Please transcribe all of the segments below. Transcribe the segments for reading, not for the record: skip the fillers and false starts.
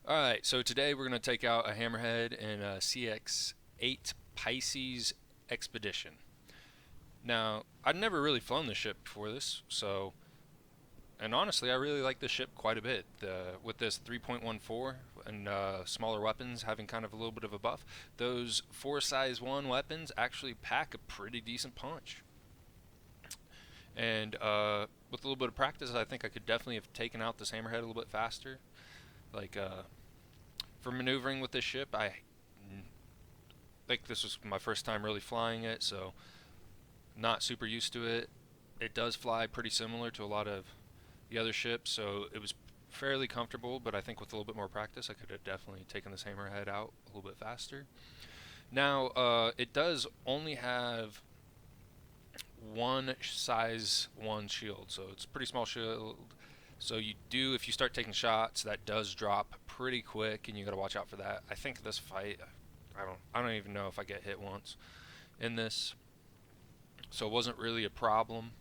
Alright, so today we're going to take out a Hammerhead in a CX-8 Pisces Expedition. Now, I'd never really flown this ship before this, and honestly, I really like this ship quite a bit. With this 3.14 and smaller weapons having kind of a little bit of a buff, those 4 size 1 weapons actually pack a pretty decent punch. And with a little bit of practice, I think I could definitely have taken out this Hammerhead a little bit faster. Like, for maneuvering with this ship, I think this was my first time really flying it, so not super used to it. It does fly pretty similar to a lot of the other ships, so it was fairly comfortable, but I think with a little bit more practice, I could have definitely taken this Hammerhead out a little bit faster. Now, it does only have one size 1 shield, so it's a pretty small shield. So if you start taking shots, that does drop pretty quick, and you got to watch out for that. I think this fight, I don't even know if I get hit once in this, so it wasn't really a problem.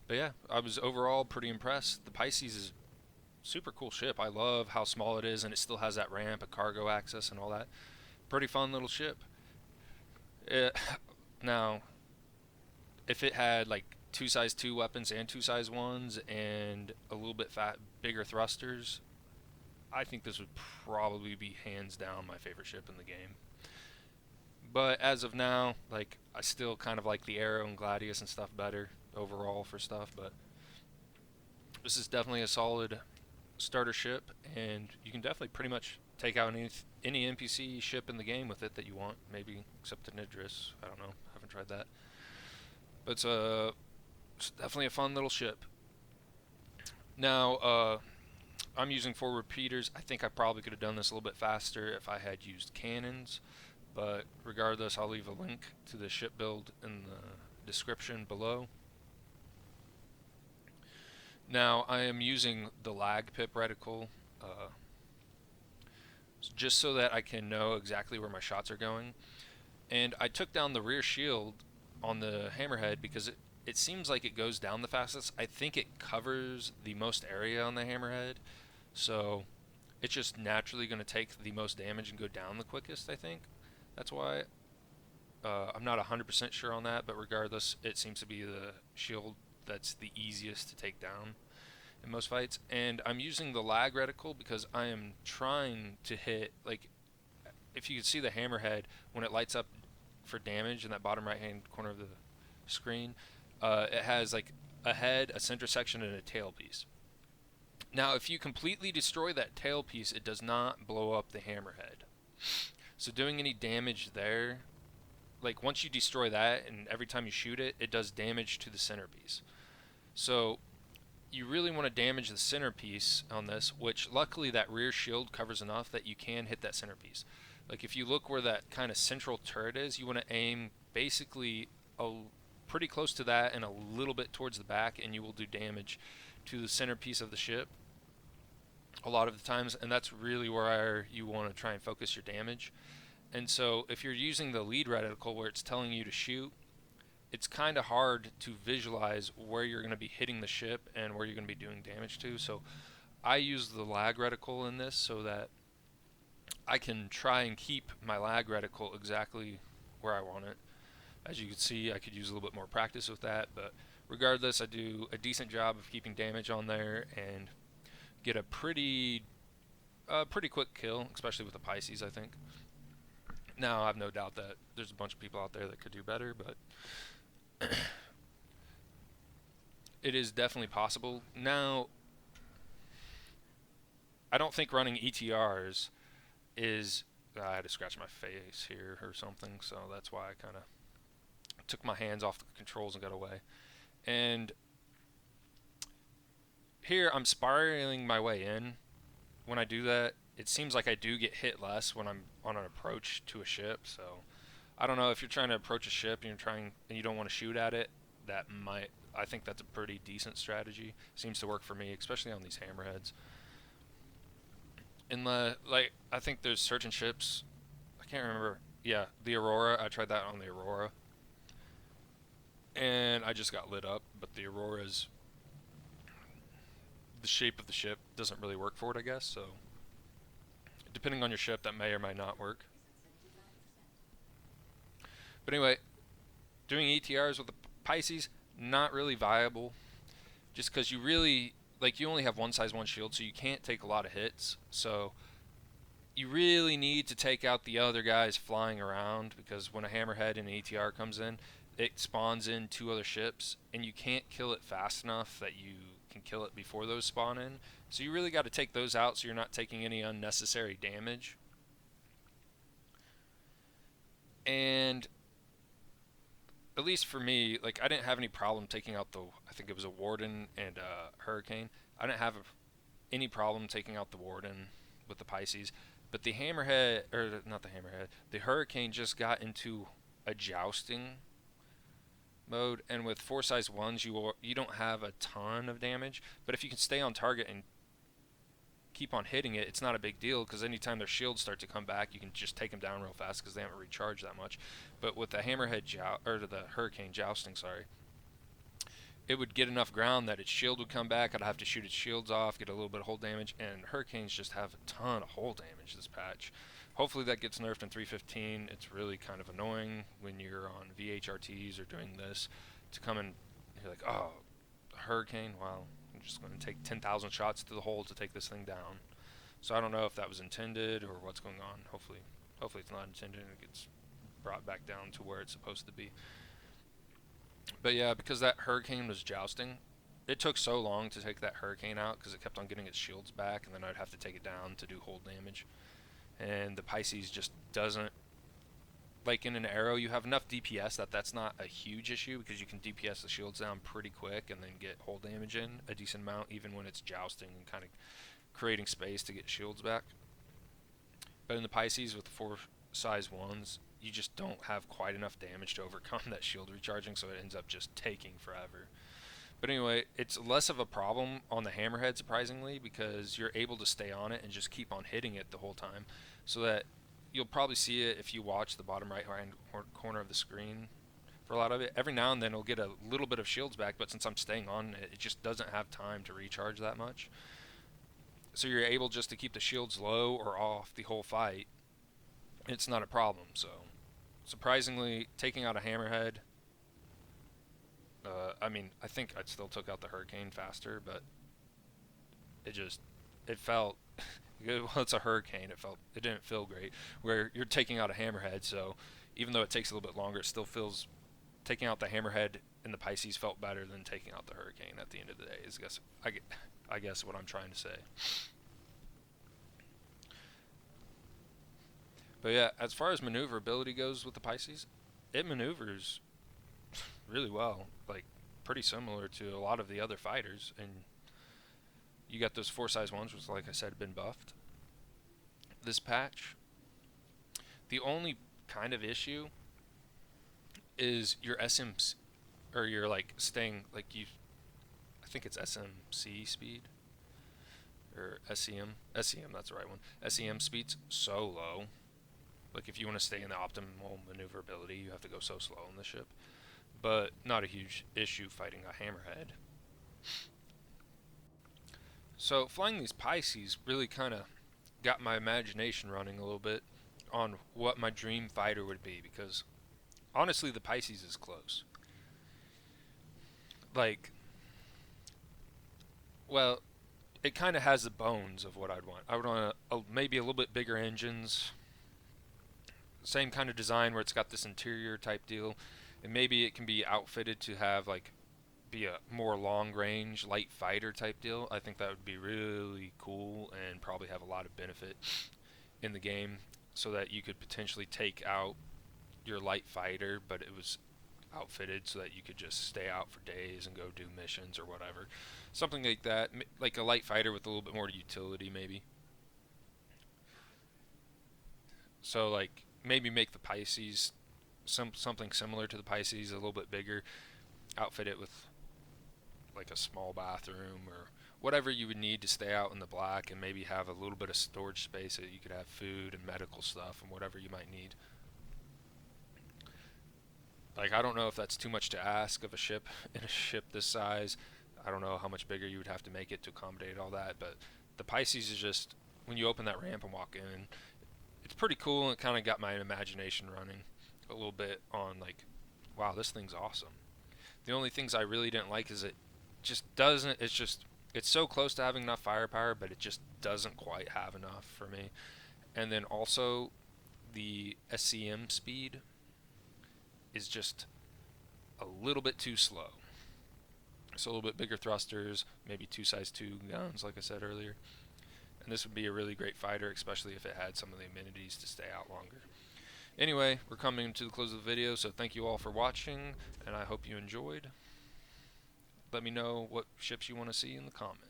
But yeah, I was overall pretty impressed. The Pisces is a super cool ship. I love how small it is, and it still has that ramp, a cargo access, and all that. Pretty fun little ship. It, now, if it had like 2 size 2 weapons and 2 size 1s and a little bit bigger thrusters, I think this would probably be hands down my favorite ship in the game. But as of now, like, I still kind of like the Arrow and Gladius and stuff better overall for stuff. But this is definitely a solid starter ship, and you can definitely pretty much take out any NPC ship in the game with it that you want. Maybe except the Nidris. I don't know. Haven't tried that. But it's definitely a fun little ship. Now, I'm using 4 repeaters. I think I probably could have done this a little bit faster if I had used cannons. But regardless, I'll leave a link to the ship build in the description below. Now, I am using the lag pip reticle just so that I can know exactly where my shots are going. And I took down the rear shield on the Hammerhead because it seems like it goes down the fastest. I think it covers the most area on the Hammerhead, so it's just naturally going to take the most damage and go down the quickest, I think. That's why. I'm not 100% sure on that, but regardless, it seems to be the shield that's the easiest to take down in most fights. And I'm using the lag reticle because I am trying to hit, like, if you can see the Hammerhead, when it lights up for damage in that bottom right hand corner of the screen, it has like a head, a center section, and a tail piece. Now, if you completely destroy that tail piece, it does not blow up the Hammerhead. So doing any damage there, like once you destroy that and every time you shoot it, it does damage to the centerpiece. So you really want to damage the centerpiece on this, which luckily that rear shield covers enough that you can hit that centerpiece. Like if you look where that kind of central turret is, you want to aim basically pretty close to that and a little bit towards the back, and you will do damage to the centerpiece of the ship a lot of the times, and that's really where you want to try and focus your damage. And so if you're using the lead reticle where it's telling you to shoot, it's kind of hard to visualize where you're going to be hitting the ship and where you're going to be doing damage to. So I use the lag reticle in this so that I can try and keep my lag reticle exactly where I want it. As you can see, I could use a little bit more practice with that, but regardless, I do a decent job of keeping damage on there and get a pretty quick kill, especially with the Pisces, I think. Now, I have no doubt that there's a bunch of people out there that could do better, but it is definitely possible. Now, I don't think running ETRs is. I had to scratch my face here or something, so that's why I kind of took my hands off the controls and got away. And here I'm spiraling my way in. When I do that, it seems like I do get hit less when I'm on an approach to a ship. So I don't know if you're trying to approach a ship and you don't want to shoot at it. I think that's a pretty decent strategy. Seems to work for me, especially on these Hammerheads. I think there's certain ships. I can't remember. Yeah, the Aurora. I tried that on the Aurora, and I just got lit up. But the shape of the ship doesn't really work for it, I guess. So Depending on your ship, that may or may not work. But anyway, doing ETRs with the Pisces, not really viable. Just because you really, like, you only have one size one shield, so you can't take a lot of hits. So you really need to take out the other guys flying around, because when a Hammerhead and an ETR comes in, it spawns in two other ships, and you can't kill it fast enough that you can kill it before those spawn in. So you really got to take those out so you're not taking any unnecessary damage. And at least for me, like, I didn't have any problem taking out the, I think it was a Warden and a Hurricane. I didn't have any problem taking out the Warden with the Pisces. But the Hammerhead, or not the Hammerhead, the Hurricane just got into a jousting mode, and with 4 size 1s, you don't have a ton of damage. But if you can stay on target and keep on hitting it, it's not a big deal, because anytime their shields start to come back, you can just take them down real fast because they haven't recharged that much. But with the or the Hurricane jousting, sorry, it would get enough ground that its shield would come back. I'd have to shoot its shields off, get a little bit of hull damage, and Hurricanes just have a ton of hull damage this patch. Hopefully that gets nerfed in 3.15. It's really kind of annoying when you're on VHRTs or doing this to come in. You're like, oh, Hurricane, wow, I'm just going to take 10,000 shots to the hull to take this thing down. So I don't know if that was intended or what's going on. Hopefully it's not intended and it gets brought back down to where it's supposed to be. But yeah, because that Hurricane was jousting, it took so long to take that Hurricane out because it kept on getting its shields back, and then I'd have to take it down to do hull damage. And the Pisces just doesn't, like, in an arrow, you have enough DPS that that's not a huge issue, because you can DPS the shields down pretty quick and then get hull damage in a decent amount, even when it's jousting and kind of creating space to get shields back. But in the Pisces with the 4 size 1s, you just don't have quite enough damage to overcome that shield recharging, so it ends up just taking forever. But anyway, it's less of a problem on the Hammerhead, surprisingly, because you're able to stay on it and just keep on hitting it the whole time. So that you'll probably see it if you watch the bottom right-hand corner of the screen for a lot of it. Every now and then it'll get a little bit of shields back, but since I'm staying on it, it just doesn't have time to recharge that much. So you're able just to keep the shields low or off the whole fight. It's not a problem. So surprisingly, taking out a Hammerhead, I mean, I think I still took out the Hurricane faster, but it felt, well, it's a Hurricane, it didn't feel great, where you're taking out a Hammerhead, so even though it takes a little bit longer, it still feels, taking out the Hammerhead in the Pisces felt better than taking out the Hurricane at the end of the day, I guess what I'm trying to say. But yeah, as far as maneuverability goes with the Pisces, it maneuvers really well, like pretty similar to a lot of the other fighters. And you got those 4 size 1s, which, like I said, have been buffed this patch. The only kind of issue is your SMC, or your, like, staying, like, I think it's SMC speed, or SEM, that's the right one. SEM speed's so low. Like, if you want to stay in the optimal maneuverability, you have to go so slow on the ship. But not a huge issue fighting a Hammerhead. So flying these Pisces really kind of got my imagination running a little bit on what my dream fighter would be, because honestly the Pisces is close. Like, well, it kind of has the bones of what I'd want. I would want maybe a little bit bigger engines, same kind of design where it's got this interior type deal, and maybe it can be outfitted to have, like, be a more long range light fighter type deal. I think that would be really cool and probably have a lot of benefit in the game, so that you could potentially take out your light fighter, but it was outfitted so that you could just stay out for days and go do missions or whatever. Something like that, like a light fighter with a little bit more utility maybe. So, like, maybe make the Pisces something similar to the Pisces, a little bit bigger, outfit it with like a small bathroom or whatever you would need to stay out in the black, and maybe have a little bit of storage space so that you could have food and medical stuff and whatever you might need. Like, I don't know if that's too much to ask of a ship in a ship this size. I don't know how much bigger you would have to make it to accommodate all that, but the Pisces is just when you open that ramp and walk in, it's pretty cool, and it kind of got my imagination running a little bit on like, wow, this thing's awesome. The only things I really didn't like is it just doesn't. It's so close to having enough firepower, but it just doesn't quite have enough for me. And then also the SCM speed is just a little bit too slow. It's a little bit bigger thrusters, maybe 2 size 2 guns, like I said earlier. And this would be a really great fighter, especially if it had some of the amenities to stay out longer. Anyway, we're coming to the close of the video, so thank you all for watching, and I hope you enjoyed. Let me know what ships you want to see in the comments.